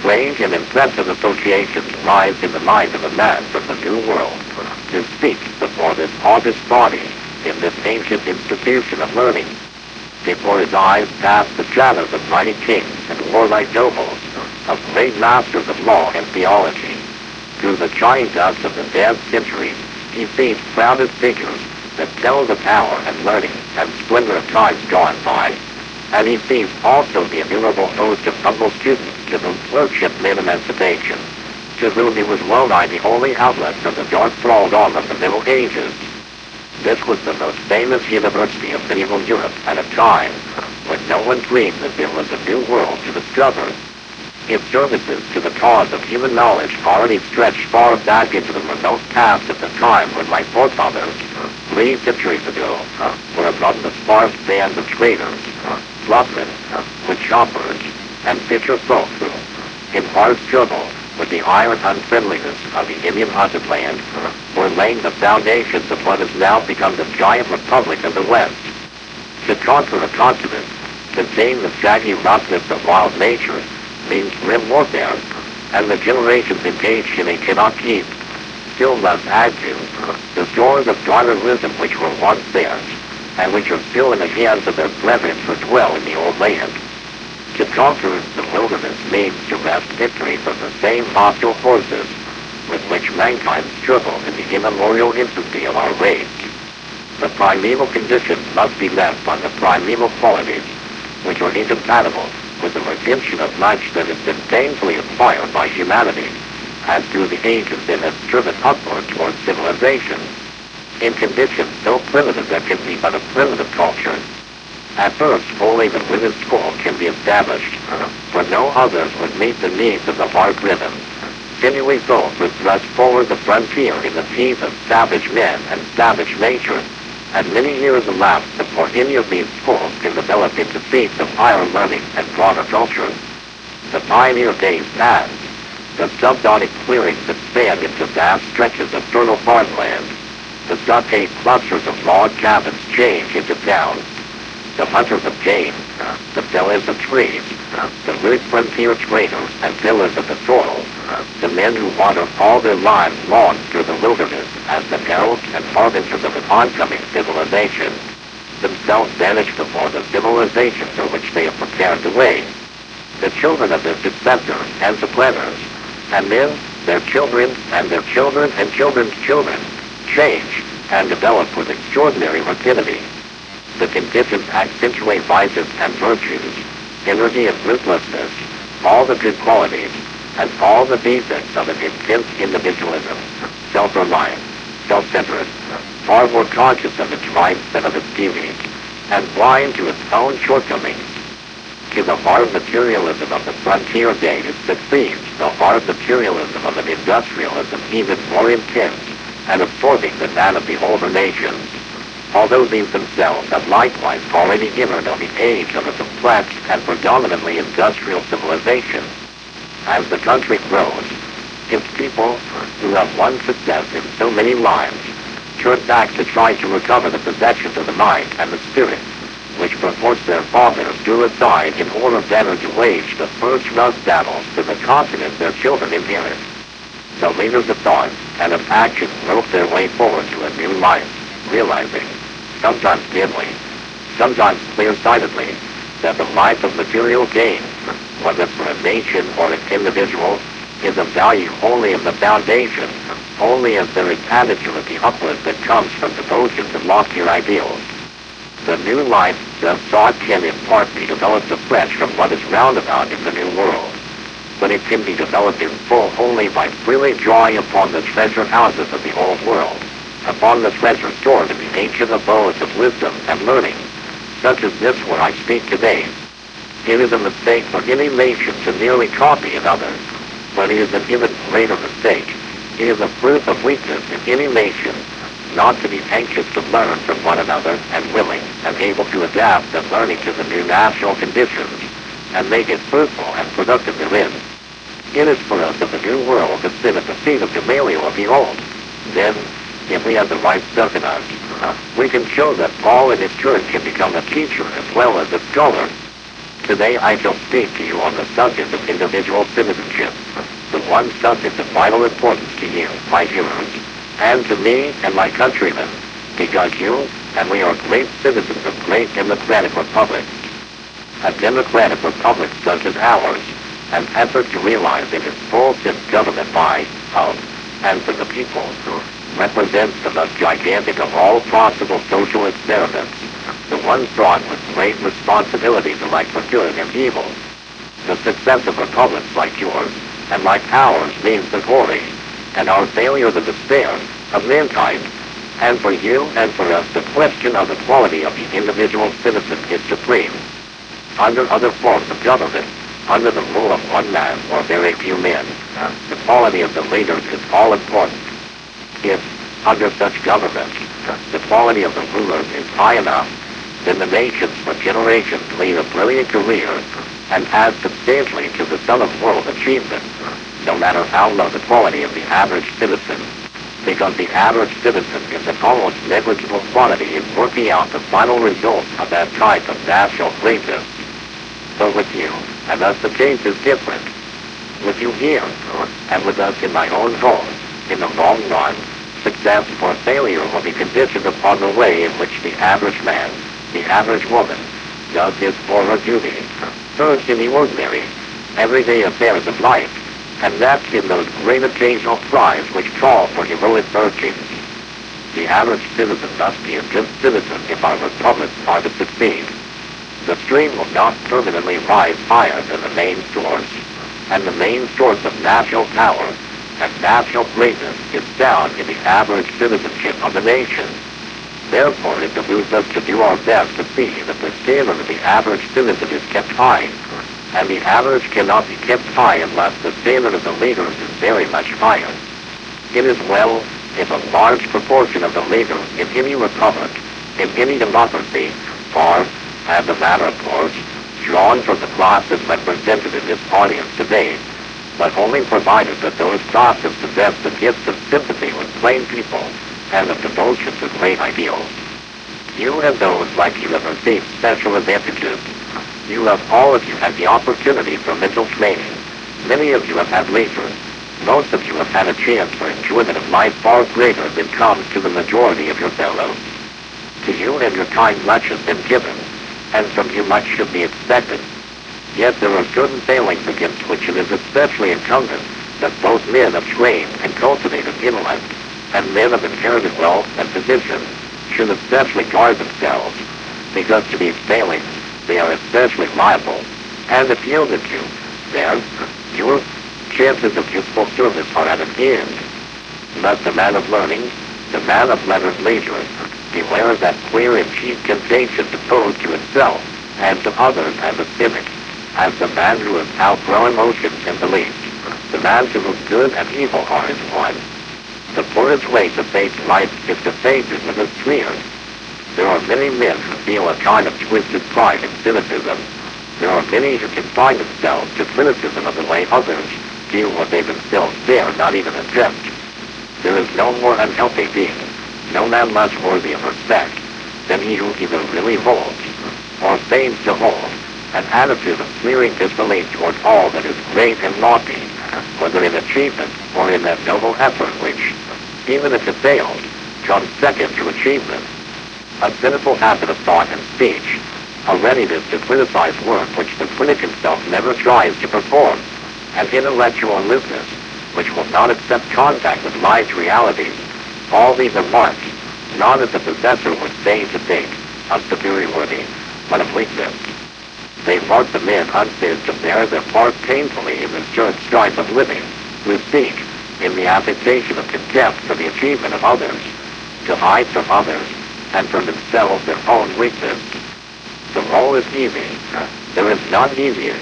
strange and impressive associations rise in the mind of a man from the New World to speak before this august body in this ancient institution of learning. Before his eyes passed the shadows of mighty kings and warlike nobles, of great masters of law and theology. Through the shining dust of the dead centuries, he sees proudest figures that tell the power and learning and splendor of times gone by. And he sees also the innumerable host of humble students to whom clerkship meant emancipation, to whom he was well-nigh the only outlet from the dark thraldom of the Middle Ages. This was the most famous university of medieval Europe at a time when no one dreamed that there was a new world to discover. Its services to the cause of human knowledge already stretched far back into the remote past at the time when my forefathers, 3 centuries ago, were among the sparse bands of traders, bluffmen, wood choppers, and fisher folk who, in hard struggle with the iron unfriendliness of the Indian hunted land, were laying the foundations of what has now become the giant republic of the West. To conquer a continent, to tame the shaggy roughness of wild nature, means grim warfare, and the generations engaged in it cannot keep, still less add to, the stores of garnered wisdom which were once theirs, and which are still in the hands of their brethren who dwell in the old land. To conquer the wilderness means to wrest victory from the same hostile forces with which mankind struggled in the immemorial infancy of our race. The primeval conditions must be met by the primeval qualities, which are incompatible with the redemption of much that has been painfully acquired by humanity, as through the ages it has driven upward towards civilization, in conditions so primitive that can be but a primitive culture. At first, only the women's school can be established, for no others would meet the needs of the hard-driven, sinewy folk who thrust forward the frontier in the teeth of savage men and savage nature, and many years elapsed before any of these schools can develop into seats of higher learning and broader culture. The pioneer days passed. The subdonic clearings expand into vast stretches of fertile farmland. The sun-paved clusters of log cabins change into towns. The hunters of game, the fellers of trees, the rude frontier traders and tillers of the soil, the men who wander all their lives long through the wilderness as the heralds and harbingers of an oncoming civilization, themselves vanish before the civilization for which they have prepared the way. The children of their successors and supplanters, and then their children and their children and children's children, change and develop with extraordinary rapidity. The conditions accentuate vices and virtues, energy and ruthlessness, all the good qualities, and all the defects of an intense individualism, self-reliant, self-centered, far more conscious of its rights than of its duties, and blind to its own shortcomings. To the hard materialism of the frontier days succeeds the hard materialism of an industrialism even more intense and absorbing than that of the older nations. Although these themselves have likewise already entered on the age of a complex and predominantly industrial civilization. As the country grows, its people, who have won success in so many lives, turn back to try to recover the possessions of the mind and the spirit, which perforce their fathers threw aside in order better to wage the first rough battles to the continent their children inherit. The leaders of thought and of action grope their way forward to a new life, realizing, sometimes dimly, sometimes clear-sightedly, that the life of material gain, whether for a nation or an individual, is of value only in the foundation, only as there is added to it the uplift that comes from devotion to loftier ideals. The new life thus sought can in part be developed afresh from what is roundabout in the new world, but it can be developed in full only by freely drawing upon the treasure houses of the old world, upon the treasure stored in the ancient abodes of wisdom and learning, such as this where I speak today. It is a mistake for any nation to merely copy another, but it is an even greater mistake. It is a proof of weakness in any nation not to be anxious to learn from one another and willing and able to adapt the learning to the new national conditions and make it fruitful and productive therein. It is for us of the new world to sit at the feet of Gamaliel of the old. Then, if we have the right stuff in us, we can show that Paul in his church can become a teacher as well as a scholar. Today I shall speak to you on the subject of individual citizenship, the one subject of vital importance to you, my hearers, and to me and my countrymen, because you and we are great citizens of great democratic republics. A democratic republic such as ours, an effort to realize in its full sense government by, of, and for the people, represents the most gigantic of all possible social experiments, the one fraught with great responsibilities alike for good and evil. The success of republics like yours and like ours means the glory, and our failure the despair, of mankind. And for you and for us the question of the quality of the individual citizen is supreme. Under other forms of government, under the rule of one man or very few men, the quality of the leaders is all important. If, under such government, the quality of the rulers is high enough, then the nations for generations lead a brilliant career and add substantially to the sum of world achievement, no matter how low the quality of the average citizen, because the average citizen is an almost negligible quantity in working out the final results of that type of national greatness. But with you and us the case is different. With you here, and with us in my own home, in the long run, success or failure will be conditioned upon the way in which the average man, the average woman, does his or her duty, first in the ordinary, everyday affairs of life, and next in those great occasional crimes which call for heroic virtues. The average citizen must be a good citizen if our republics are to succeed. The stream will not permanently rise higher than the main source, and the main source of national power and national greatness is found in the average citizenship of the nation. Therefore, it behooves us to do our best to see that the standard of the average citizen is kept high, and the average cannot be kept high unless the standard of the leaders is very much higher. It is well if a large proportion of the leaders in any republic, in any democracy, are, as a matter of course, drawn from the classes represented in this audience today, but only provided that those classes possess the gifts of sympathy with plain people and of devotion to great ideals. You and those like you have received special advantages. You have all of you had the opportunity for mental training. Many of you have had leisure. Most of you have had a chance for enjoyment of life far greater than comes to the majority of your fellows. To you and your kind much has been given, and from you much should be expected. Yet there are certain failings against which it is especially incumbent that both men of trained and cultivated intellect and men of inherited wealth and position should especially guard themselves, because to these failings they are especially liable, and if yielded to, then your chances of useful service are at an end. Let the man of learning, the man of letters leisure, beware that queer and cheap contagion to pose to himself and to others as a cynic, as the man who has outgrown emotions and beliefs, the man to whom good and evil are as one. The poorest way to face life is to face it with a sneer. There are many men who feel a kind of twisted pride in cynicism. There are many who confine themselves to criticism of the way others do what they themselves dare not even attempt. There is no more unhealthy being, no man less worthy of respect, than he who either really holds, or feigns to hold, an attitude of sneering disbelief toward all that is great and lofty, whether in achievement or in that noble effort which, even if it fails, comes second to achievement. A cynical habit of thought and speech, a readiness to criticize work which the critic himself never tries to perform, an intellectual aloofness which will not accept contact with life's realities. All these are marked, not as the possessor would feign to think, of superiority, but of weakness. They mark the men unfit to bear their part painfully in the stern strife of living, who seek, in the affectation of contempt for the achievement of others, to hide from others, and from themselves their own weakness. The role is easy. There is none easier,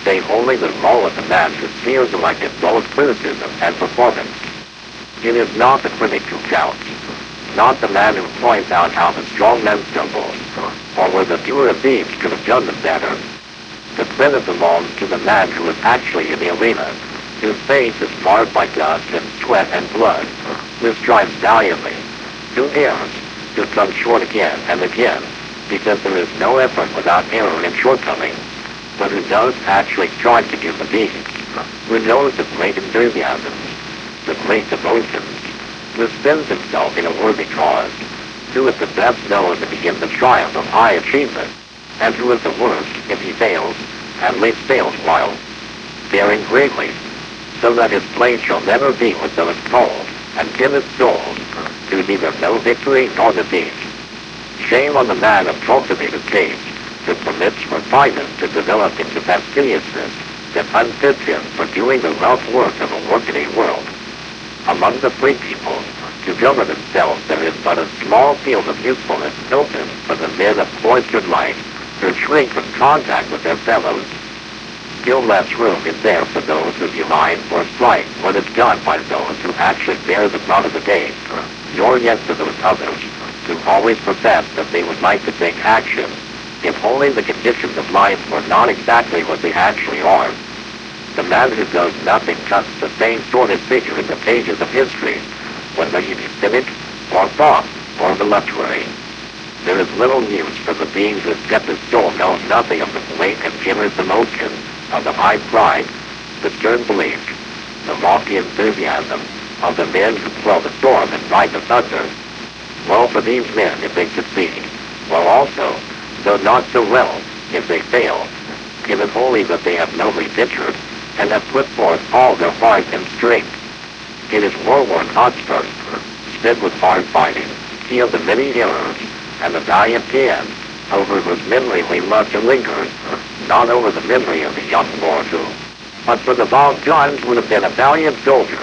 save only the role of the man who fears alike in both criticism and performance. It is not the critic who counts, not the man who points out how the strong men stumble, or where the fewer of these could have done them better. The credit belongs to the man who is actually in the arena, whose face is marred by dust and sweat and blood, who strives valiantly, who errs, who comes short again and again, because there is no effort without error and shortcoming, but who does actually strive to give the beings, who knows the great enthusiasms, the great devotions, who spends himself in a worthy cause, who at the best knows to begin the triumph of high achievement, and who is the worst if he fails, at least fails while daring greatly, so that his place shall never be with those cold and timid souls who neither know victory nor defeat. Shame on the man of cultivated taste who permits refinement to develop into fastidiousness that unfits him for doing the rough work of a workaday world. Among the free people who govern themselves there is but a small field of usefulness open for the men of cloistered life who shrink from contact with their fellows. Still less room is there for those who deride or slight what is done by those who actually bear the brunt of the day, nor yet for those others who always profess that they would like to take action, if only the conditions of life were not exactly what they actually are. The man who does nothing cuts the same sordid figure in the pages of history, whether he be cynic, or thought, or voluptuary. There is little use for the beings whose depthest soul knows nothing of the weight and generous emotion, of the high pride, the stern belief, the lofty enthusiasm of the men who quell the storm and ride the thunder. Well for these men if they succeed, well also, though not so well, if they fail, given only that they have nobly ventured, and have put forth all their heart and strength. It is war-worn Hotspur, sped with hard fighting, he of the many heroes, and the valiant Dan, over whose memory we love to linger, not over the memory of the young lord who, but for the long times would have been a valiant soldier.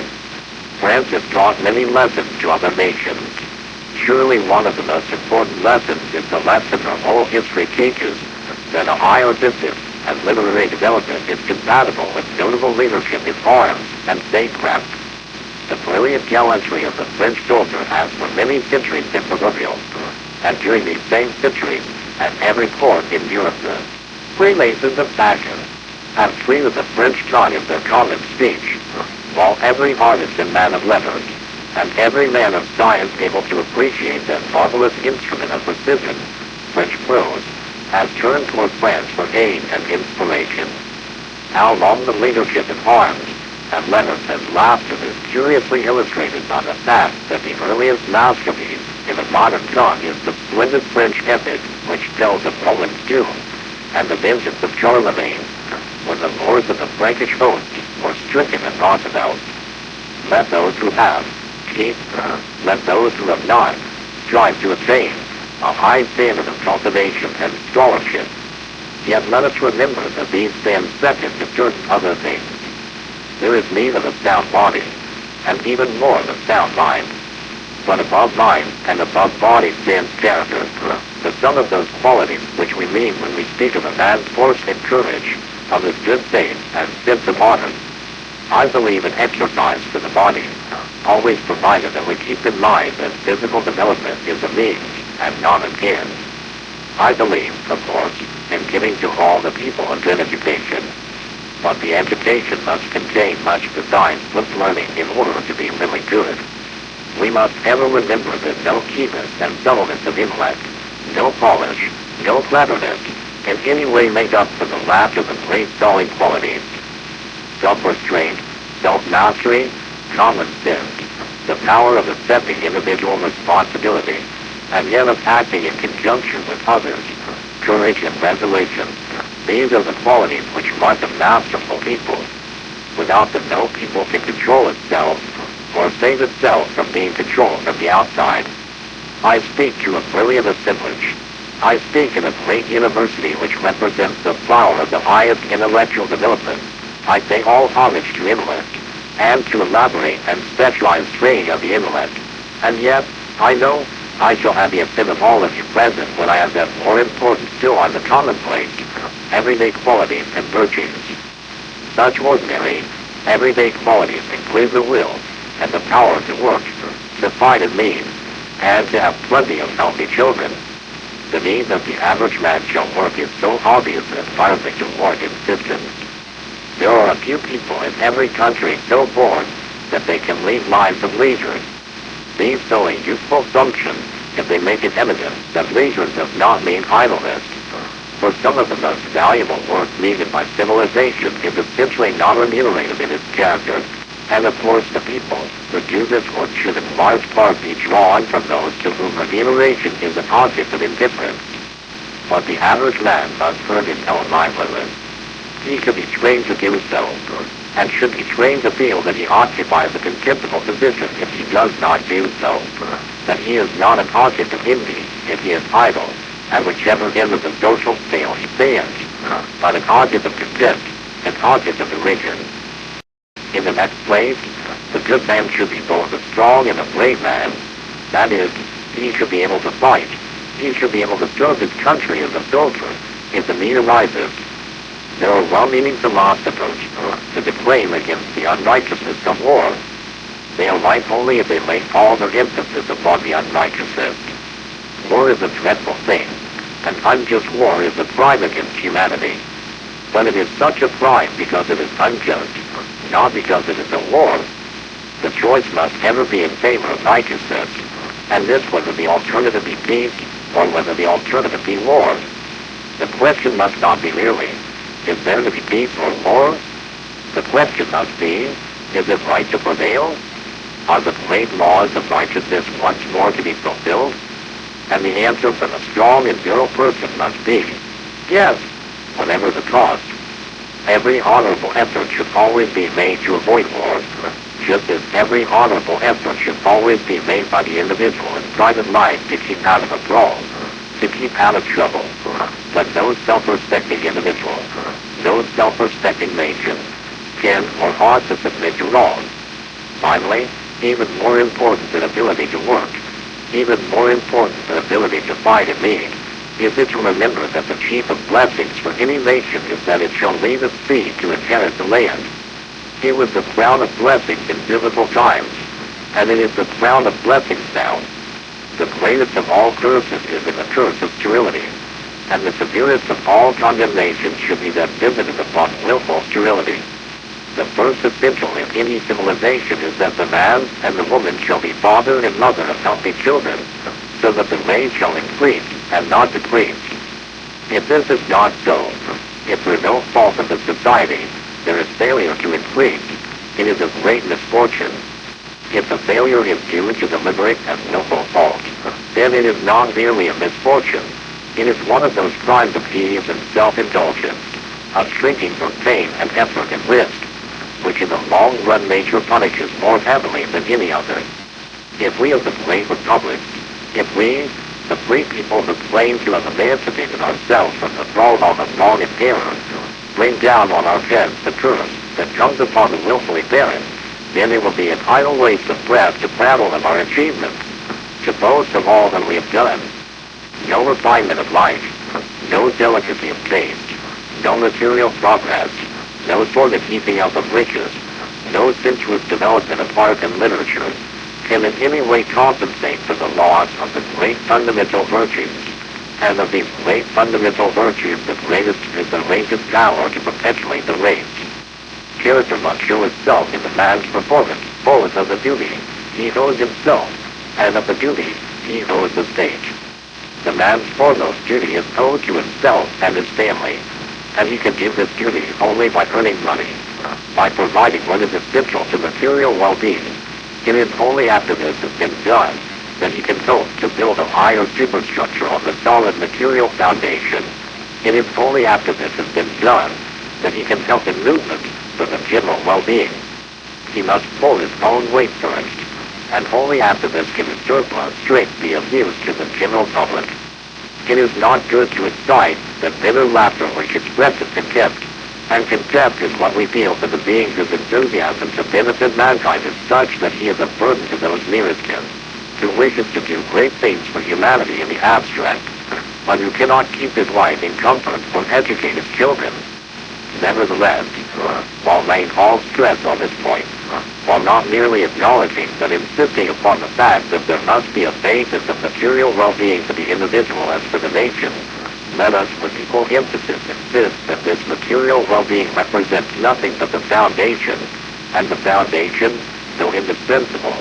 France has taught many lessons to other nations. Surely one of the most important lessons is the lesson our whole history teaches, that a higher business and literary development is compatible with notable leadership in arms and statecraft. The brilliant gallantry of the French soldier has for many centuries been proverbial, and during these same centuries, at every court in Europe, the prelates of fashion have treated the French tongue as their common speech, while every artist and man of letters, and every man of science able to appreciate that marvelous instrument of precision, French prose, has turned toward France for aid and inspiration. How long the leadership in arms and letters has lasted is curiously illustrated by the fact that the earliest masterpiece in the modern tongue is the splendid French epic which tells of Poland's doom and the vengeance of Charlemagne, when the lords of the Frankish host were stricken and Roosevelt. Let those who have keep, let those who have not strive to attain a high standard of cultivation and scholarship. Yet let us remember that these stand second to certain other things. There is need of a sound body, and even more of a sound mind. But above mind and above body stands character, the sum of those qualities which we mean when we speak of a man's force and courage, of his good faith and sense of honor. I believe in exercise for the body, always provided that we keep in mind that physical development is a means and not an end. I believe, of course, in giving to all the people a good education, but the education must contain much besides book learning in order to be really good. We must ever remember that no keenness and subtleness of intellect, no polish, no cleverness, can in any way make up for the lack of the great solid qualities: self-restraint, self-mastery, common sense, the power of accepting individual responsibility, and yet of acting in conjunction with others, courage and resolution. These are the qualities which mark a masterful people. Without them no people can control itself, or save itself from being controlled from the outside. I speak to a brilliant assemblage. I speak in a great university which represents the flower of the highest intellectual development. I pay all homage to intellect, and to elaborate and specialized training of the intellect. And yet, I know I shall have the assent of all of you present when I have that more important still on the commonplace, everyday qualities and virtues. Such ordinary, everyday qualities include the will and the power to work, to find and means, and to have plenty of healthy children. The need that the average man shall work is so obvious and violently toward insistence. There are a few people in every country so born that they can lead lives of leisure. These fill a useful function if they make it evident that leisure does not mean idleness. For some of the most valuable work needed by civilization is essentially not remunerated in its character, and of course the people who do this work should in large part be drawn from those to whom remuneration is an object of indifference. But the average man must earn his own livelihood. He should be trained to do so, and should be trained to feel that he occupies a contemptible position if he does not do so, that he is not an object of envy if he is idle, at whichever end of the social scale he stands, but an object of contempt, an object of derision. In the next place, the good man should be both a strong and a brave man. That is, he should be able to fight. He should be able to serve his country as a soldier if the need arises. There are well-meaning philosophers to declaim against the unrighteousness of war. They are right only if they lay all their emphasis upon the unrighteousness. War is a dreadful thing. An unjust war is a crime against humanity. But it is such a crime because it is unjust, not because it is a war. The choice must ever be in favor of righteousness, and this whether the alternative be peace or whether the alternative be war. The question must not be merely, is there to be peace or war? The question must be, is it right to prevail? Are the great laws of righteousness once more to be fulfilled? And the answer from a strong and virile person must be, yes, whatever the cost. Every honorable effort should always be made to avoid war, just as every honorable effort should always be made by the individual in private life to keep out of a brawl, to keep out of trouble. But no self-respecting individual, no self-respecting nation, can or ought to submit to wrong. Finally, even more important than ability to work, even more important than ability to fight in need, is it to remember that the chief of blessings for any nation is that it shall leave its seed to inherit the land. It was the crown of blessings in biblical times, and it is the crown of blessings now. The greatest of all curses is in the curse of sterility, and the severest of all condemnations should be that visited upon willful sterility. The first essential in any civilization is that the man and the woman shall be father and mother of healthy children, so that the race shall increase and not decrease. If this is not so, if through no fault of the society there is failure to increase, it is a great misfortune. If the failure is due to deliberate and willful fault, then it is not merely a misfortune. It is one of those crimes of ease and self-indulgence, of shrinking from pain and effort and risk, which in the long run nature punishes more heavily than any other. If we of the great republics, if we, the free people who claim to have emancipated ourselves from the thraldom of wrong and error, bring down on our heads the curse that comes upon the willfully barren, then it will be an idle waste of breath to prattle of our achievements, to boast of all that we have done. No refinement of life, no delicacy of taste, no material progress, no sort of heaping up of riches, no sensuous development of art and literature, can in any way compensate for the loss of the great fundamental virtues. And of these great fundamental virtues, the greatest is the race's power to perpetuate the race. Character must show itself in the man's performance, both of the duty he owes himself, and of the duty he owes the state. The man's foremost duty is owed to himself and his family, and he can do this duty only by earning money, by providing what is essential to material well-being. It is only after this has been done that he can hope to build a higher superstructure on the solid material foundation. It is only after this has been done that he can help in movement for the general well-being. He must pull his own weight first, and only after this can his surplus strength be of use to the general public. It is not good to excite the bitter laughter which expresses contempt, and contempt is what we feel for the being whose enthusiasm to benefit mankind is such that he is a burden to those nearest him, who wishes to do great things for humanity in the abstract, but who cannot keep his wife in comfort or educate his children. Nevertheless, while laying all stress on this point, while not merely acknowledging but insisting upon the fact that there must be a basis of material well-being for the individual as for the nation, let us with equal emphasis insist that this material well-being represents nothing but the foundation, and the foundation, though indispensable,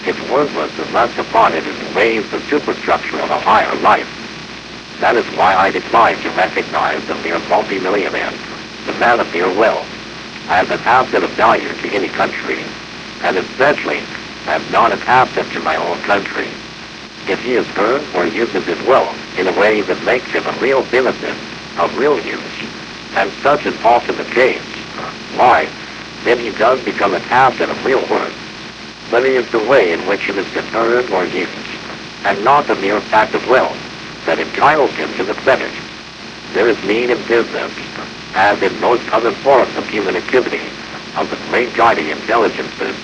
is worthless unless upon it is raised the superstructure of a higher life. That is why I decline to recognize the mere multimillionaire, the man of mere wealth, as an asset of value to any country, and especially as not an asset to my own country. If he has earned or uses his wealth in a way that makes him a real benefit, of real use, and such is often the case, why, then he does become an asset of real worth. But it is the way in which it has been earned or used, and not the mere fact of wealth, that entitles him to the credit. There is need in business, as in most other forms of human activity, of the great guiding intelligences.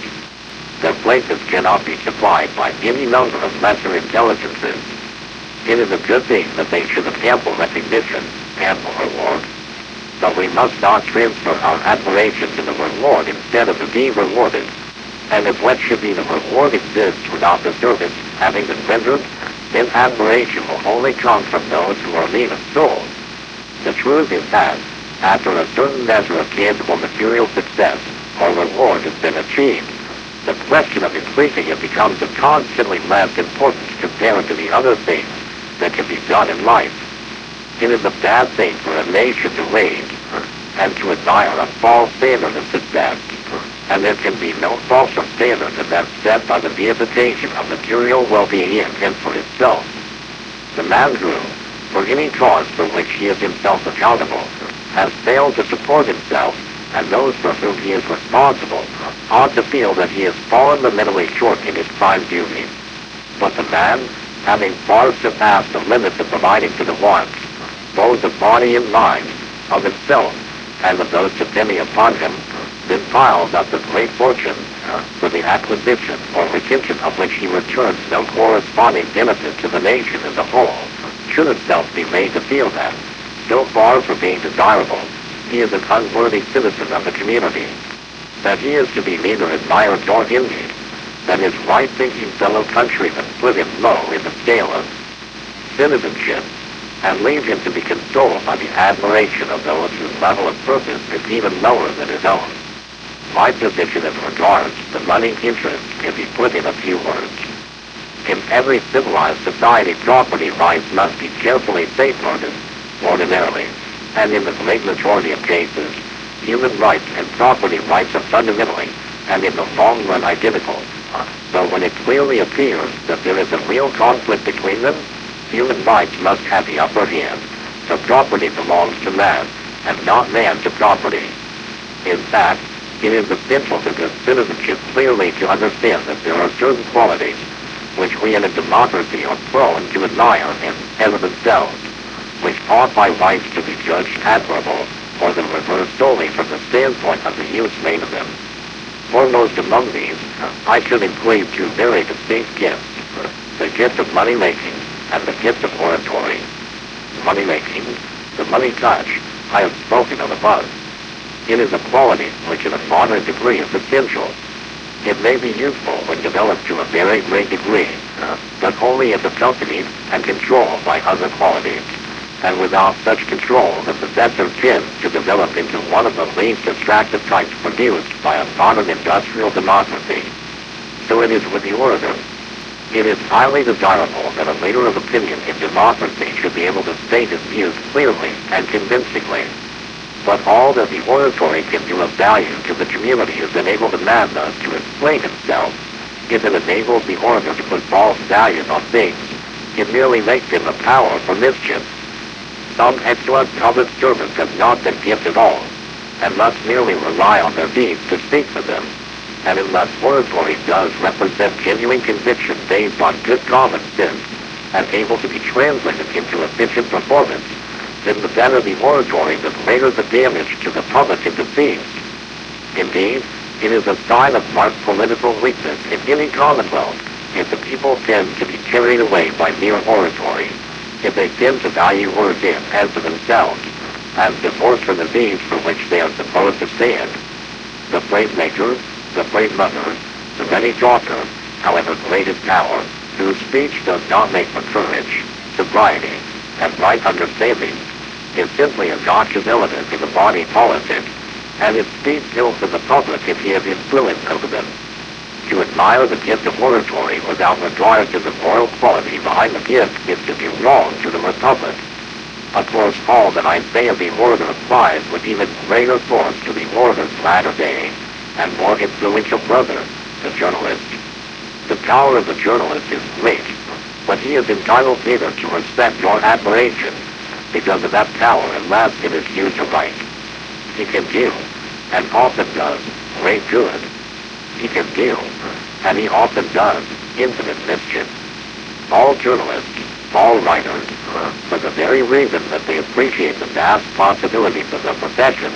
Their places cannot be supplied by any number of lesser intelligences. It is a good thing that they should have ample recognition, ample reward. But we must not transfer our admiration to the reward instead of the being rewarded. And if what should be the reward exists without the service having been rendered, then admiration will only come from those who are lean of soul. The truth is that, after a certain measure of tangible material success or reward has been achieved, the question of increasing it becomes of constantly less importance compared to the other things that can be done in life. It is a bad thing for a nation to raise and to admire a false standard of success, and there can be no falser standard than that set by the deification of material well-being and for itself. The man who, for any cause for which he is himself accountable, has failed to support himself and those for whom he is responsible, ought to feel that he has fallen mentally short in his prime duty. But the man, having far surpassed the limits of providing for the wants, both of body and mind, of himself, and of those depending upon him, then piles up the great fortune, for the acquisition or retention of which he returns no corresponding benefit to the nation as a whole, should himself be made to feel that, so far from being desirable, he is an unworthy citizen of the community, that he is to be neither admired nor envied, that his right-thinking fellow countrymen put him low in the scale of citizenship, and leave him to be consoled by the admiration of those whose level of purpose is even lower than his own. My position as regards the money interest can be put in a few words. In every civilized society, property rights must be carefully safeguarded, ordinarily, and in the great majority of cases, human rights and property rights are fundamentally, and in the long run identical. But when it clearly appears that there is a real conflict between them, human rights must have the upper hand, so property belongs to man, and not man to property. In fact, it is essential to this citizenship clearly to understand that there are certain qualities which we in a democracy are prone to admire in and of themselves, which ought by rights to be judged admirable, or the reverse solely from the standpoint of the use made of them. Foremost among these, I should include two very distinct gifts, the gift of money-making and the gift of oratory. Money-making, the money touch, I have spoken of above. It is a quality which in a moderate degree is essential. It may be useful when developed to a very great degree, but only if accompanied and controlled by other qualities. And without such control, the possessor tends to develop into one of the least attractive types produced by a modern industrial democracy. So it is with the orator. It is highly desirable that a leader of opinion in democracy should be able to state his views clearly and convincingly. But all that the oratory can do of value to the community is enable the man thus to explain himself. If it enables the orator to put false values on things, it merely makes him a power for mischief. Some excellent public servants have not been gifted at all, and must merely rely on their deeds to speak for them. And unless oratory does represent genuine conviction based on good common sense, and able to be translated into efficient performance, then the better the oratory, the greater the damage to the public it deceives. Indeed, it is a sign of marked political weakness in any commonwealth if the people tend to be carried away by mere oratory, if they tend to value words in as to themselves, as divorced from the deeds for which they are supposed to stand. The brave maker, the brave mother, the ready talker, however great his power, whose speech does not make for courage, sobriety, and right understanding, is simply a noxious element in the body politic, and it speaks ill to the public if he has influence over them. To admire the gift of oratory without regard to the moral quality behind the gift is to do wrong to the Republic. Of course, all that I say of the orator applies with even greater force to the orator's latter-day and more influential brother, the journalist. The power of the journalist is great, but he is entitled neither to respect nor admiration because of that power unless it is used aright. He can do, and often does, great good. He can do, and he often does, infinite mischief. All journalists, all writers, for the very reason that they appreciate the vast possibilities of their profession,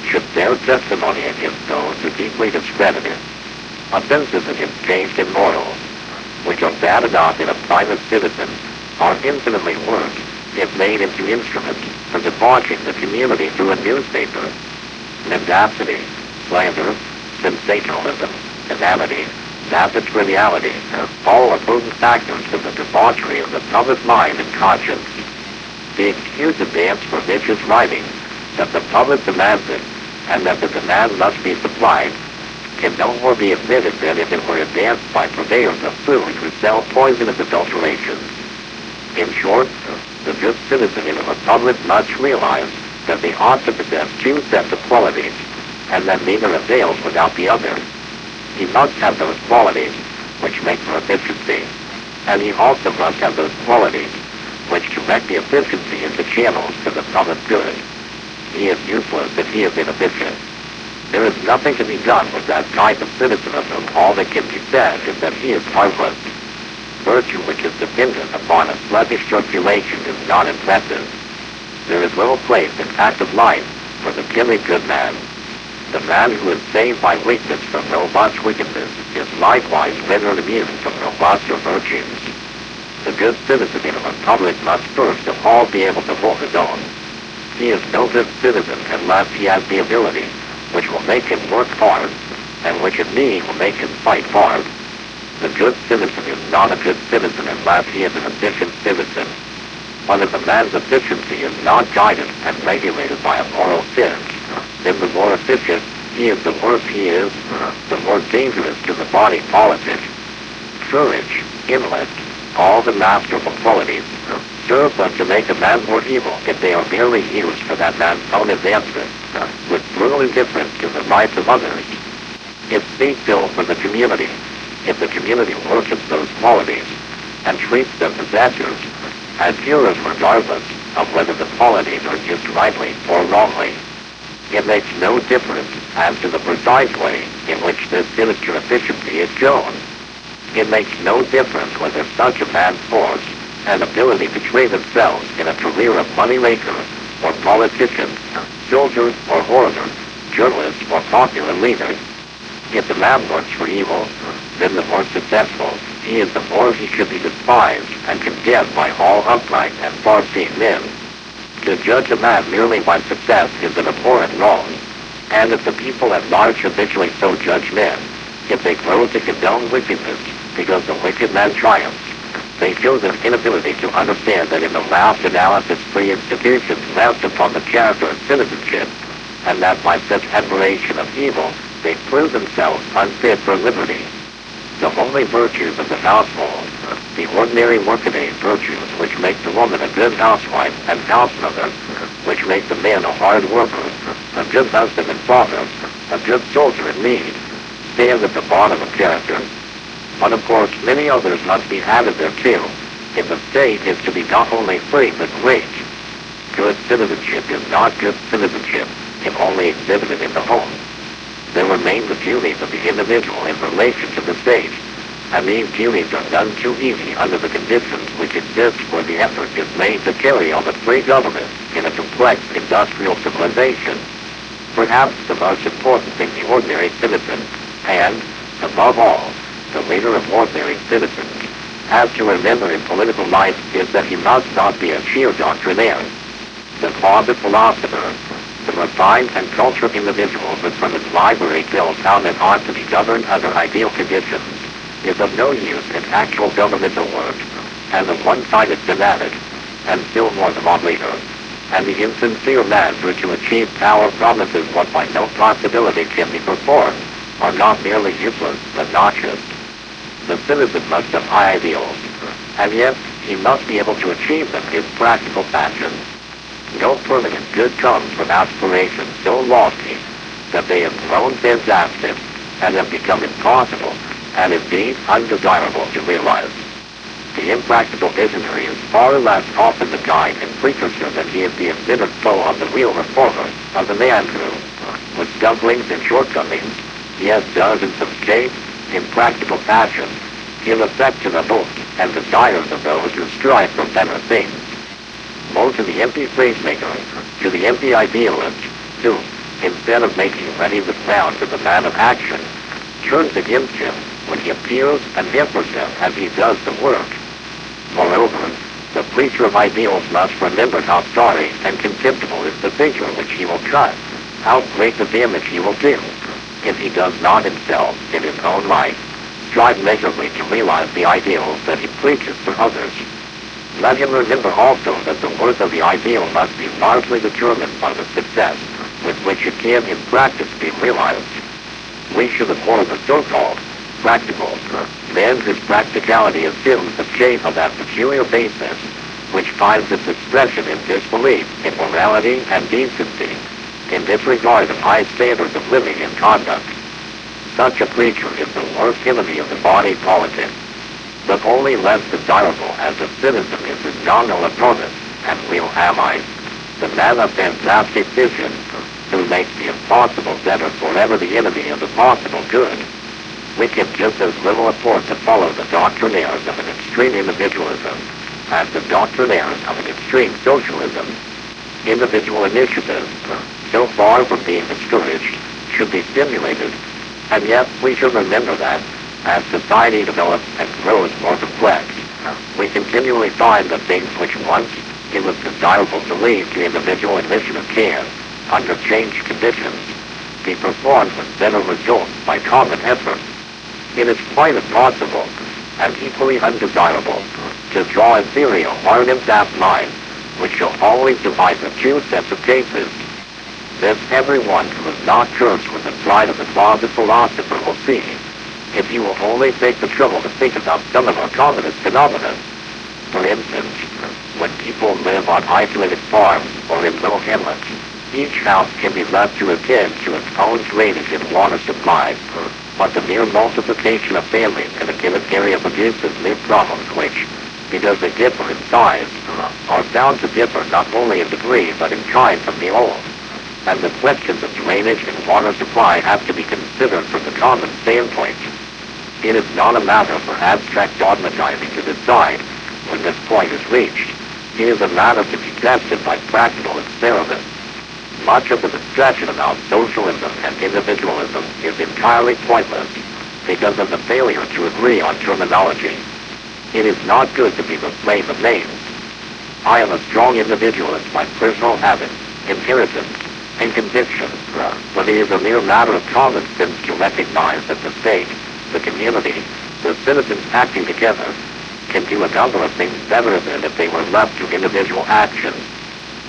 should bear testimony against those who deeply discredit it. Offenses against taste and morals, which are bad enough in a private citizen, are infinitely worse if made into instruments for debauching the community through a newspaper. Mendacity, slander, sensationalism, inanity, vapid triviality, all are potent factors of the debauchery of the public mind and conscience. The excuse advanced for vicious writing, that the public demands it, and that the demand must be supplied, can no more be admitted than if it were advanced by purveyors of food who sell poisonous adulterations. In short, the good citizen in a republic must realize that they ought to possess two sets of qualities, and that neither avails without the other. He must have those qualities which make for efficiency, and he also must have those qualities which direct the efficiency into channels to the public good. He is useless if he is inefficient. There is nothing to be done with that type of citizen of whom all that can be said is that he is harmless. Virtue which is dependent upon a sluggish circulation is not impressive. There is little place in active life for the timid good man. The man who is saved by weakness from robust wickedness is likewise rendered immune from robuster virtues. The good citizen in a republic must first of all be able to hold his own. He is no good citizen unless he has the ability which will make him work hard, and which indeed will make him fight hard. The good citizen is not a good citizen unless he is an efficient citizen. But if a man's efficiency is not guided and regulated by a moral sense, then the more efficient he is, the worse he is, the more dangerous to the body politic. Courage, intellect, all the masterful qualities, serve but to make a man more evil if they are merely used for that man's own advancement, with brutal indifference to the rights of others. If speaks ill for the community, if the community worships those qualities, and treats their possessors as heroes regardless of whether the qualities are used rightly or wrongly, it makes no difference as to the precise way in which this sinister efficiency is shown. It makes no difference whether such a man's force and ability betray themselves in a career of moneymaker or politician, soldier or orator, journalist or popular leader. If the man works for evil, then the more successful he is, the more he should be despised and condemned by all upright and far-seeing men. To judge a man merely by success is an abhorrent wrong, and if the people at large habitually so judge men, if they grow to condone wickedness because the wicked man triumphs, they show their inability to understand that in the last analysis free institutions rest upon the character of citizenship, and that by such admiration of evil they prove themselves unfit for liberty. The holy virtues of the household, the ordinary workaday virtues which make the woman a good housewife and housemother, which make the man a hard worker, a good husband and father, a good soldier in need, stand at the bottom of character. But of course many others must be added thereto, if the state is to be not only free but great. Good citizenship is not good citizenship if only exhibited in the home. There remain the duties of the individual in relation to the state, and these duties are none too easy under the conditions which exist where the effort is made to carry on the free government in a complex industrial civilization. Perhaps the most important thing the ordinary citizen, and, above all, the leader of ordinary citizens, has to remember in political life is that he must not be a sheer doctrinaire. The closet philosopher, the refined and cultured individual who from his library builds how men ought to be governed under ideal conditions, is of no use in actual governmental work, and the one-sided fanatic, and still more the mob leader, and the insincere man who to achieve power promises what by no possibility can be performed, are not merely useless but noxious. The citizen must have high ideals, and yet he must be able to achieve them in practical fashion. No permanent good comes from aspirations so lofty that they have grown fantastic and have become impossible and indeed undesirable to realize. The impractical visionary is far less often the guide and precursor than he is the embittered foe of the real reformer, of the man who, with stumblings and shortcomings, yet does in some shape, in practical fashion, give effect to the hopes and desires of those who strive for better things. Woe to the empty phrase-maker, to the empty idealist, who, instead of making ready the ground of the man of action, turns against him when he appears and hampers him as he does the work. Moreover, the preacher of ideals must remember how sorry and contemptible is the figure which he will cut, how great the damage he will do, if he does not himself, in his own life, strive measurably to realize the ideals that he preaches for others. Let him remember also that the worth of the ideal must be largely determined by the success with which it can in practice be realized. We should abhor the so-called practical man whose practicality assumes the shape of that peculiar basis which finds its expression in disbelief in morality and decency, in disregard of high standards of living and conduct. Such a preacher is the worst enemy of the body politic, but only less desirable as a citizen is his nominal opponent and real ally. The man of fantastic vision, who makes the impossible better forever the enemy of the possible good. We can just as little afford to follow the doctrinaires of an extreme individualism as the doctrinaires of an extreme socialism. Individual initiative, so far from being discouraged, should be stimulated, and yet we should remember that, as society develops and grows more complex, we continually find that things which once it was desirable to leave to individual initiative can, under changed conditions, be performed with better results by common effort. It is quite impossible, and equally undesirable, to draw in theory a hard and fast line which shall always divide the two sets of cases. This everyone who is not cursed with the pride of the closet philosopher will see, if he will only take the trouble to think about some of our commonest phenomena. For instance, when people live on isolated farms or in little hamlets, each house can be left to attend to its own drainage and water supply, but the mere multiplication of families in a given area produces new problems which, because they differ in size, are bound to differ not only in degree but in kind from the old. And the questions of drainage and water supply have to be considered from the common standpoint. It is not a matter for abstract dogmatizing to decide when this point is reached. It is a matter to be tested by practical experiments. Much of the discussion about socialism and individualism is entirely pointless because of the failure to agree on terminology. It is not good to be the slave of names. I am a strong individualist by personal habit, inheritance, and conviction, but it is a mere matter of common sense to recognize that the state, the community, the citizens acting together, can do a number of things better than if they were left to individual action.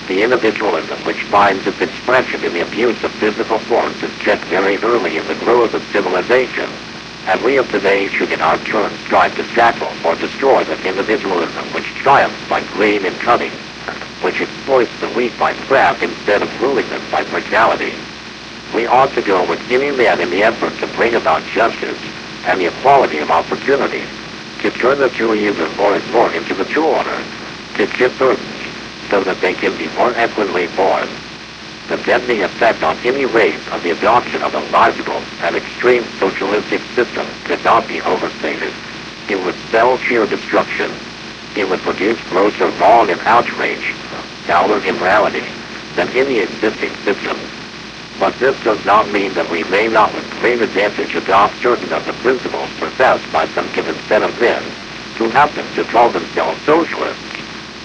The individualism which finds its expression in the abuse of physical force is checked very early in the growth of civilization, and we of today should in our turn strive to shackle or destroy that individualism which triumphs by greed and cunning, which exploits the weak by craft instead of ruling them by brutality. We ought to go with any man in the effort to bring about justice and the equality of opportunity, to turn the two evils more and more into the true order, to shift burdens so that they can be more equitably borne. The deadening effect on any race of the adoption of a logical and extreme socialistic system could not be overstated. It would spell sheer destruction. It would produce grosser wrong and outrage, downward immorality, than any existing system. But this does not mean that we may not with great advantage adopt certain of the principles professed by some given set of men who happen to call themselves socialists.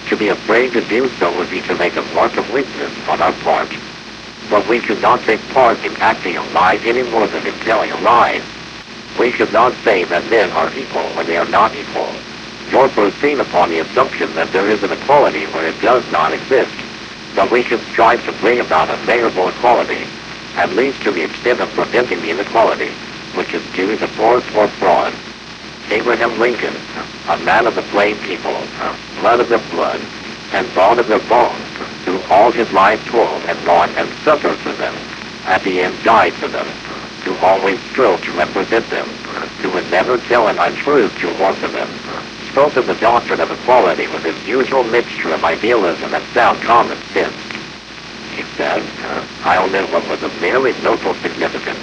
To be afraid to do so would be to make a mark of weakness on our part. But we should not take part in acting a lie any more than in telling a lie. We should not say that men are equal when they are not equal, nor proceed upon the assumption that there is an equality where it does not exist. But we should strive to bring about a measurable equality, at least to the extent of preventing the inequality, which is due to force or fraud. Abraham Lincoln, a man of the plain people, blood of their blood, and bone of their bones, who all his life toiled and wrought and suffered for them, at the end died for them, who always strove to represent them, who would never tell an untruth to warn them, spoke of the doctrine of equality with his usual mixture of idealism and sound common sense. He said, I omit what was of merely local significance.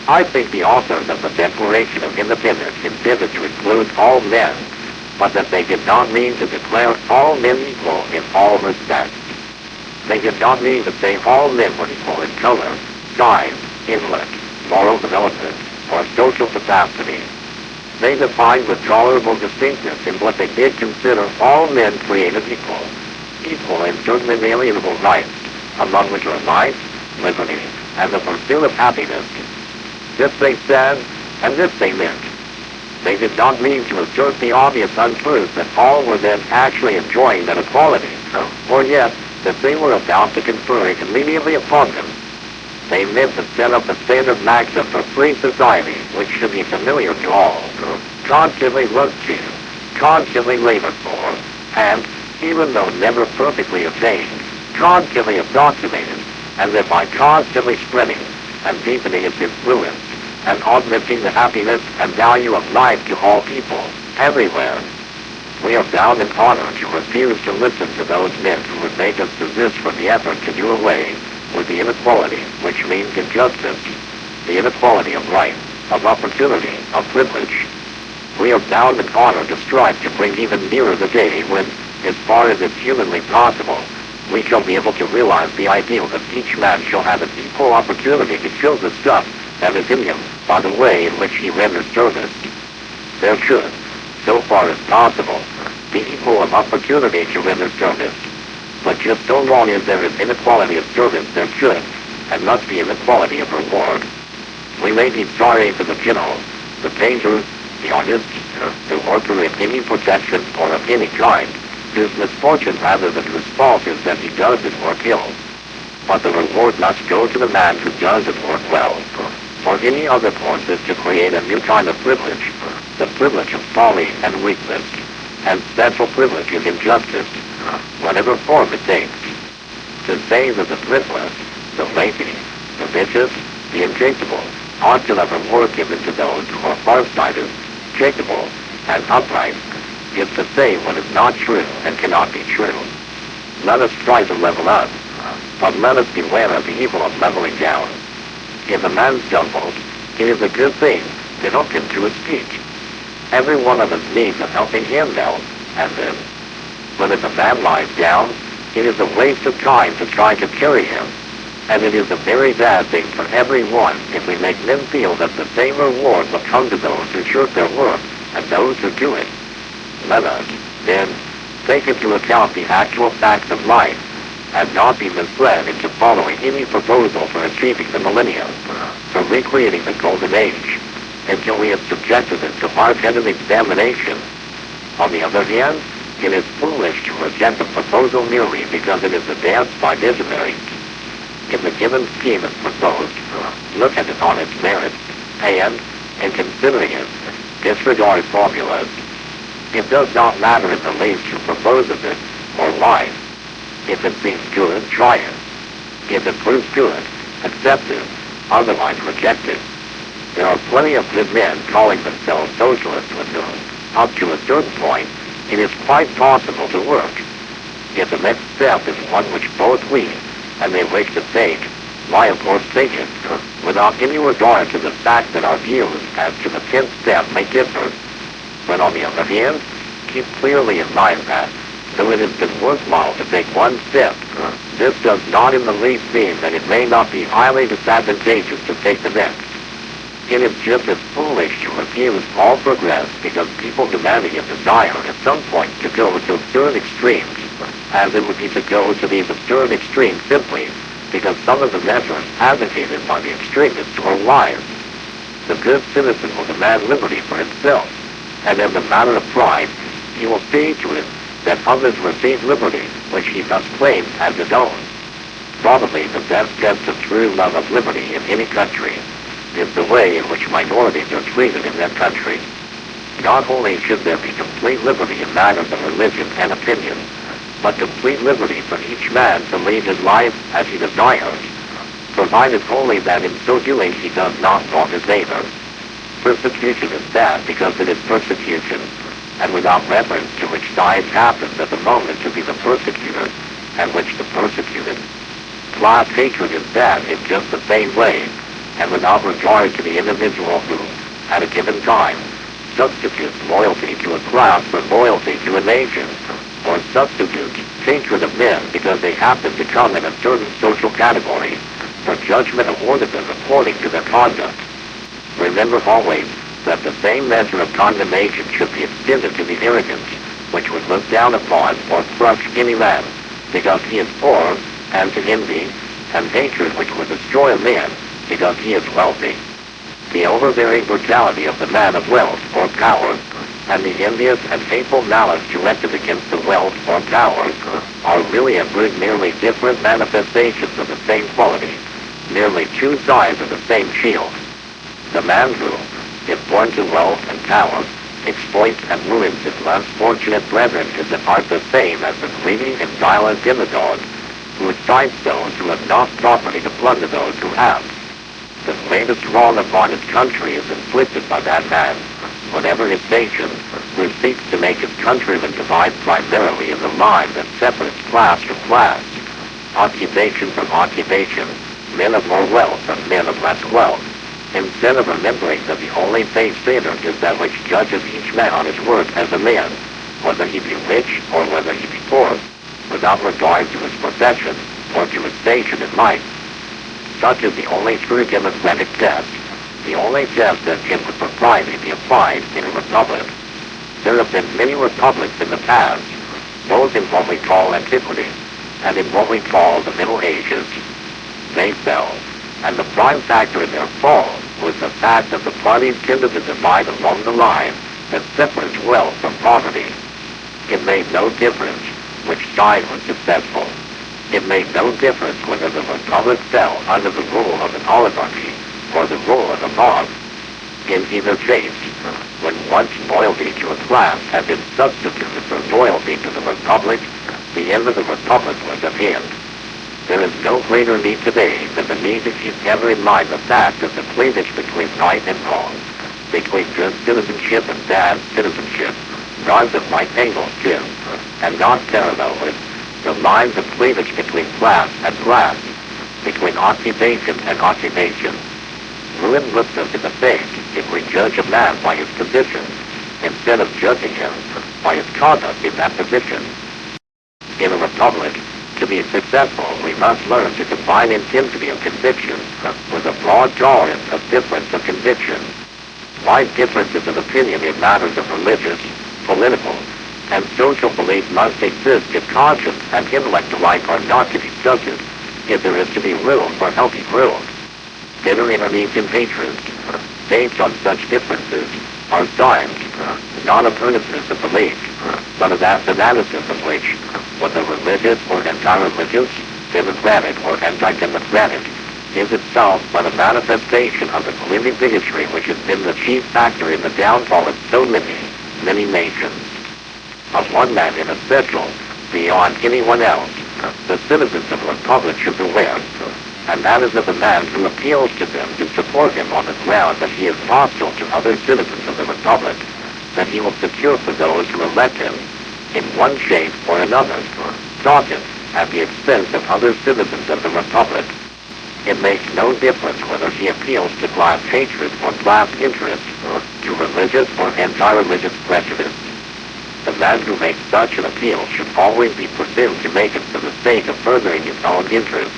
I think the authors of the Declaration of Independence intended to include all men, but that they did not mean to declare all men equal in all respects. They did not mean to say all men were equal in color, size, intellect, moral development, or social capacity. They defined with tolerable distinctness in what they did consider all men created equal in certain inalienable rights, among which are life, liberty, and the pursuit of happiness. This they said, and this they meant. They did not mean to assert the obvious untruth that all were then actually enjoying that equality, or yet that they were about to confer it immediately upon them. They meant to set up a standard maxim for free society which should be familiar to all, constantly looked to, constantly labored for, and, even though never perfectly attained, constantly approximated, and thereby constantly spreading and deepening its influence, and augmenting the happiness and value of life to all people, everywhere. We are bound in honor to refuse to listen to those men who would make us desist from the effort to do away with the inequality, which means injustice, the inequality of right, of opportunity, of privilege. We are bound in honor to strive to bring even nearer the day when, as far as it's humanly possible, we shall be able to realize the ideal that each man shall have an equal opportunity to show the stuff that is in him by the way in which he renders service. There should, so far as possible, be equal of opportunity to render service. But just so long as there is inequality of service, there should, and must be inequality of reward. We may be sorry for the general, the painter, the artist, the worker in any profession or of any kind, whose misfortune rather than whose fault is that he does his work ill. But the reward must go to the man who does his work well. For any other course is to create a new kind of privilege, the privilege of folly and weakness, and special privilege is injustice, whatever form it takes. To say that the thriftless, the lazy, the vicious, the incapable ought to have reward given to those who are farsighted, capable, and upright, is to say what is not true and cannot be true. Let us try to level up, but let us beware of the evil of leveling down. If a man stumbles, it is a good thing to help him to his feet. Every one of us needs a helping hand now and then. But if a man lies down, it is a waste of time to try to carry him, and it is a very bad thing for everyone if we make men feel that the same reward will come to those who shirk their work and those who do it. Let us, then, take into account the actual facts of life, and not be misled into following any proposal for achieving the millennium, for recreating the golden age, until we have subjected it to hard-headed examination. On the other hand, it is foolish to reject a proposal merely because it is advanced by visionaries. If the given scheme is proposed, look at it on its merits, and, in considering it, disregard formulas. It does not matter in the least who proposes it, or why. If it seems good, try it. If it proves good, accept it, otherwise reject it. There are plenty of good men calling themselves socialists with whom, up to a certain point, it is quite possible to work. If the next step is one which both we and they wish to take, why of course take it, without any regard to the fact that our views as to the 10th step may differ. But on the other hand, keep clearly in mind that, though it has been worthwhile to take one step, this does not in the least mean that it may not be highly disadvantageous to take the next. It is just as foolish to refuse all progress because people demanding a desire at some point to go to absurd extremes, as it would be to go to these absurd extremes simply because some of the measures advocated by the extremists are wise. The good citizen will demand liberty for himself, and in the matter of pride, he will see to it that others receive liberty which he thus claims as his own. Probably the best test of true love of liberty in any country is the way in which minorities are treated in their country. Not only should there be complete liberty in matters of religion and opinion, but complete liberty for each man to lead his life as he desires, provided only that in so doing he does not wrong his neighbor. Persecution is bad because it is persecution, and without reference to which side happens at the moment to be the persecutor, and which the persecuted. Class hatred is bad in just the same way, and without regard to the individual who, at a given time, substitutes loyalty to a class for loyalty to a nation, or substitutes hatred of men because they happen to come in a certain social category, for judgment awarded them according to their conduct. Remember always that the same measure of condemnation should be extended to the arrogant, which would look down upon or crush any man, because he is poor, and to envy, and hatred which would destroy a man, because he is wealthy. The overbearing brutality of the man of wealth or power, and the envious and hateful malice directed against the wealth or power, are really and merely different manifestations of the same quality, merely two sides of the same shield. The man who, if born to wealth and power, exploits and ruins his less fortunate brethren is at heart the same as the greedy and violent demagogue, who excites those who have not property to plunder those who have. The greatest wrong upon his country is inflicted by that man, whatever his nation, who seeks to make his countrymen divide primarily in the line that separates class from class, occupation from occupation, men of more wealth and men of less wealth, instead of remembering that the only safe standard is that which judges each man on his worth as a man, whether he be rich or whether he be poor, without regard to his profession or to his station in life. Such is the only true democratic test, the only test that can with propriety be applied in a republic. There have been many republics in the past, both in what we call antiquity and in what we call the Middle Ages. They fell, and the prime factor in their fall was the fact that the parties tended to divide along the line that separates wealth from poverty. It made no difference which side was successful. It made no difference whether the republic fell under the rule of an oligarchy or the rule of a mob. In either case, when once loyalty to a class had been substituted for loyalty to the republic, the end of the republic was at hand. There is no greater need today than the need to keep ever in mind the fact of the cleavage between right and wrong, between good citizenship and bad citizenship, runs at right angles to, and not parallel with, the lines of cleavage between class and class, between occupation and occupation. Ruin looks us in the face if we judge a man by his position, instead of judging him by his conduct in that position. In a republic, to be successful, we must learn to combine intensity of conviction with a broad tolerance of difference of conviction. Wide differences of opinion in matters of religious, political, and social belief must exist if conscience and intellect alike are not to be subject, if there is to be room for healthy growth. Bitter enemies and hatreds, based on such differences, are signs, not of earnestness of belief, but of that fanaticism which, whether religious or anti-religious, democratic or anti-democratic, is itself but a manifestation of the gloomy bigotry which has been the chief factor in the downfall of so many nations. Of one man in especial, beyond anyone else, the citizens of a republic should beware, and that is of the man who appeals to them to support him on the ground that he is hostile to other citizens of the republic, that he will secure for those who elect him, in one shape or another, profit at the expense of other citizens of the republic. It makes no difference whether he appeals to class hatred or class interest, to religious or anti-religious prejudice. The man who makes such an appeal should always be presumed to make it for the sake of furthering his own interest.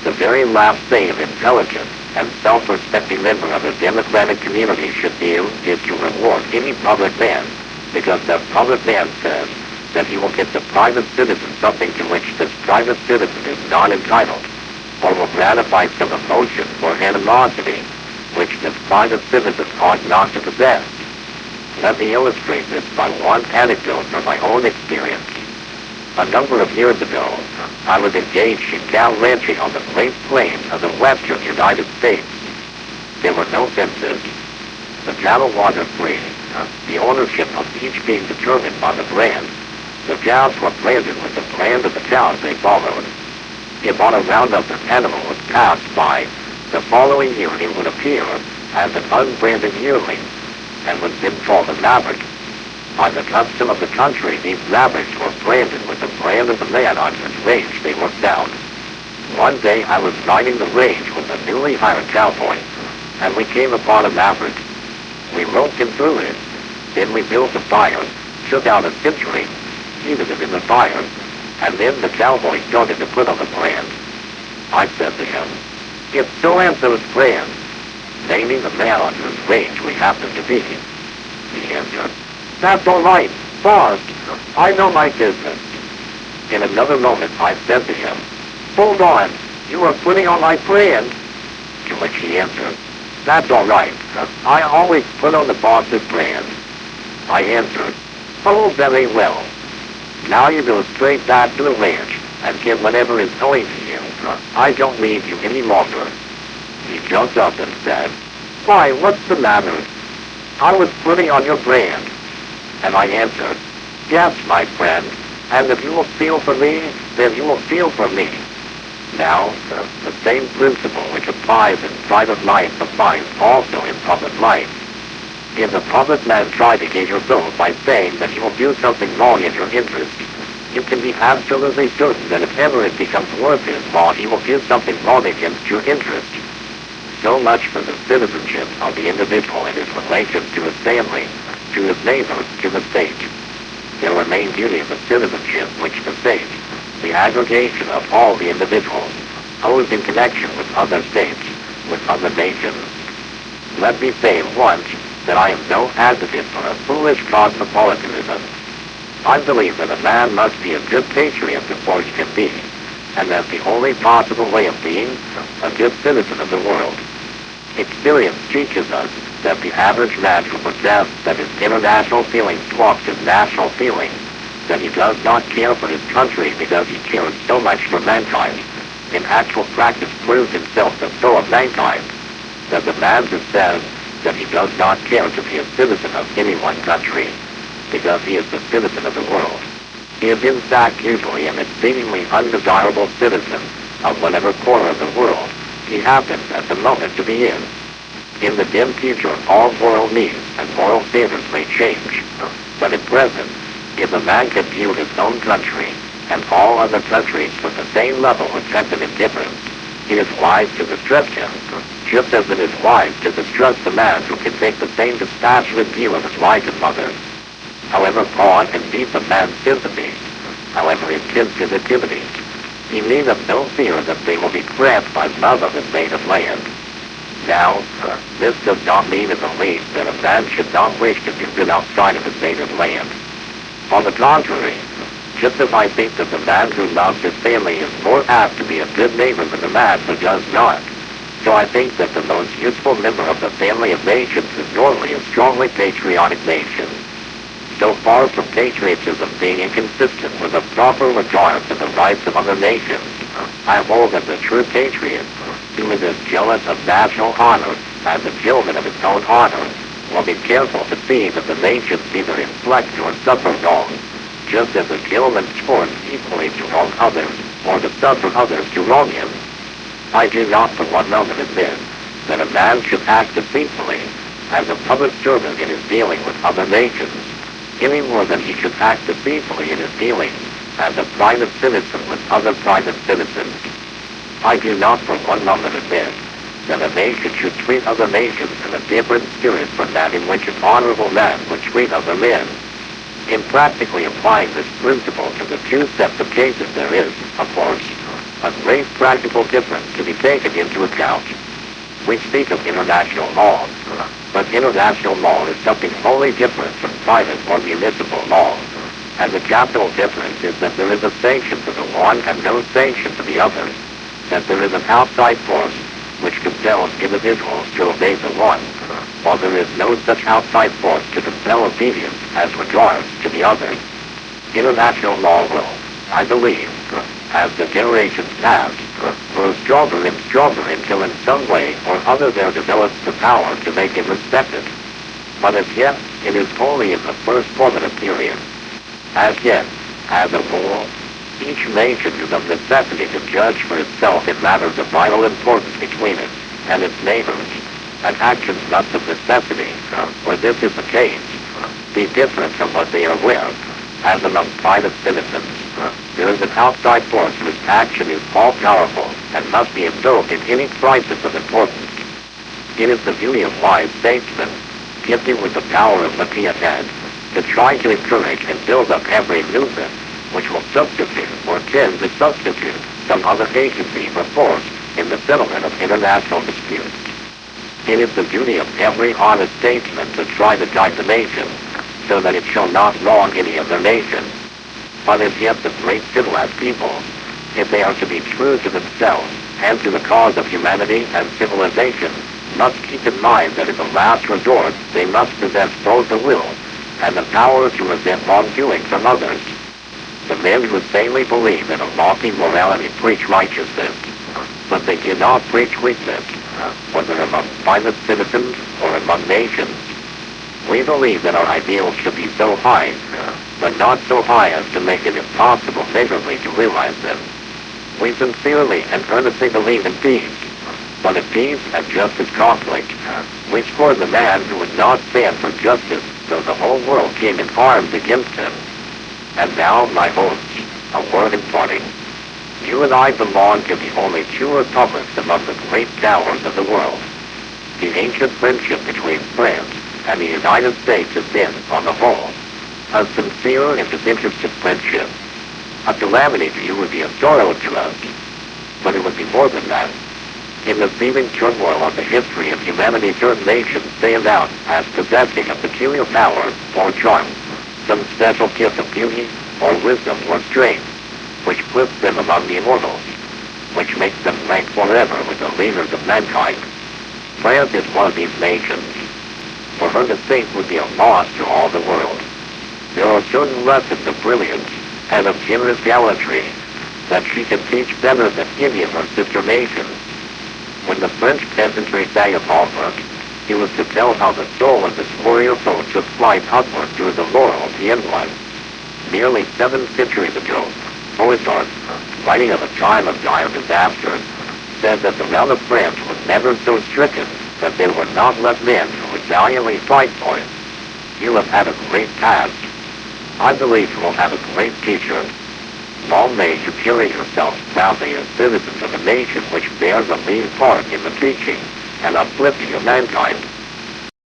The very last thing an intelligent and self-respecting member of a democratic community should do is to reward any public man, because that public man says that he will get the private citizen something to which this private citizen is not entitled, or will gratify some emotion or animosity which this private citizen ought not to possess. Let me illustrate this by one anecdote from my own experience. A number of years ago, I was engaged in cow ranching on the Great Plains of the western United States. There were no fences. The cattle wandered free, the ownership of each being determined by the brand. The cows were branded with the brand of the cows they followed. If on a roundup an animal was passed by, the following year it would appear as an unbranded yearling, and was then called a maverick. By the custom of the country, these mavericks were branded with the brand of the man on whose range they were found. One day I was riding the range with a newly hired cowboy, and we came upon a maverick. We roped him through it. Then we built a fire, took out a century, heated it in the fire, and then the cowboy started to put on the brand. I said to him, "It's so and so's brand," naming the man on whose range we happened to be. He answered, "That's all right, boss. I know my business." In another moment I said to him, "Hold on, you are putting on my brand?" To which he answered, "That's all right. I always put on the boss's brand." I answered, "Oh, very well. Now you go straight back to the ranch and get whatever is owing to you. I don't need you any longer." He jumped up and said, "Why, what's the matter?" "I was putting on your brand." And I answered, "Yes, my friend, and if you will feel for me, then you will feel for me." Now, the same principle which applies in private life applies also in public life. If the public man try to gain your vote by saying that he will do something wrong in your interest, you can be absolutely certain that if ever it becomes worth his while, he will do something wrong against your interest. So much for the citizenship of the individual in his relations to his family, to his neighbors, to the state. There remain duties of citizenship which the state, the aggregation of all the individuals, owes in connection with other states, with other nations. Let me say at once that I am no advocate for a foolish cosmopolitanism. I believe that a man must be a good patriot before he can be, and that the only possible way of being a good citizen of the world. Experience teaches us that the average man who possesses that his international feeling dwarfs his national feeling, that he does not care for his country because he cares so much for mankind, in actual practice proves himself the soul of mankind, that the man who says that he does not care to be a citizen of any one country, because he is the citizen of the world, he is in fact usually an exceedingly undesirable citizen of whatever corner of the world he happens at the moment to be in. In the dim future, all moral needs and moral standards may change, but at present, if a man can view his own country and all other countries with the same level of sense and indifference, it is wise to distrust him, just as it is wise to distrust the man who can take the same dispassionate view of his wife and mother. However broad and deep a man's sympathy, however intense his activities, he need have no fear that they will be cramped by love of his native land. Now, this does not mean in the least that a man should not wish to do good outside of his native land. On the contrary, just as I think that the man who loves his family is more apt to be a good neighbor than the man who does not, so I think that the most useful member of the family of nations is normally a strongly patriotic nation. So far from patriotism being inconsistent with a proper regard for the rights of other nations, I hold that the true patriot, who is as jealous of national honor as the gentleman of his own honor, will be careful to see that the nations neither inflict or suffer wrong, just as the gentleman scorns equally to wrong others, or to suffer others to wrong him. I do not for one moment admit that a man should act deceitfully as a public servant in his dealing with other nations, any more than he should act deceitfully in his dealings as a private citizen with other private citizens. I do not for one moment admit that a nation should treat other nations in a different spirit from that in which an honorable man would treat other men. In practically applying this principle to the two sets of cases, there is, of course, a great practical difference to be taken into account. We speak of international law, but international law is something wholly different from private or municipal law, and the capital difference is that there is a sanction for the one and no sanction for the other, that there is an outside force which compels individuals to obey the one, while there is no such outside force to compel obedience as regards to the other. International law will, I believe, as the generations pass, grows stronger and stronger until in some way or other there develops the power to make him respected. But as yet, it is only in the first formative period. As yet, as a rule, each nation is of necessity to judge for itself in matters of vital importance between it and its neighbors, and actions must of necessity, where this is the case, be different from what they are aware, as among private citizens. There is an outside force whose action is all-powerful and must be invoked in any crisis of importance. It is the duty of wise statesmen, gifted with the power of looking ahead, to try to encourage and build up every movement which will substitute or tend to substitute some other agency or force in the settlement of international disputes. It is the duty of every honest statesman to try to guide the nation so that it shall not wrong any other nation. But as yet the great civilized peoples, if they are to be true to themselves and to the cause of humanity and civilization, must keep in mind that in the last resort they must possess both the will and the power to resent wrongdoing from others. The men who sanely believe that a lofty morality preach righteousness, but they cannot preach weakness, whether among private citizens or among nations. We believe that our ideals should be so high, but not so high as to make it impossible favorably to realize them. We sincerely and earnestly believe in peace, but in peace and justice conflict, we scorn the man who would not stand for justice though the whole world came in arms against him. And now, my hosts, a word in parting. You and I belong to the only two republics among the great powers of the world. The ancient friendship between France and the United States has been, on the whole, a sincere and disinterested friendship. A calamity to you would be a sorrow to us, but it would be more than that. In the seeming turmoil of the history of humanity, certain nations stand out as possessing a peculiar power or charm, some special gift of beauty or wisdom or strength, which puts them among the immortals, which makes them rank forever with the leaders of mankind. France is one of these nations. For her to sink would be a loss to all the world. There are certain lessons of brilliance and of generous gallantry that she can teach better than any of her sister nations. When the French peasantry sang of Albert, he was to tell how the soul of this warrior folk took flight upward through the laurel to inland. Nearly 7 centuries ago, Theodore, writing of a time of dire disaster, said that the realm of France was never so stricken that there were not left men who would valiantly fight for it. You have had a great past. I believe you will have a great future. Long may you carry yourselves proudly as citizens of a nation which bears a lead part in the teaching and uplifting of mankind.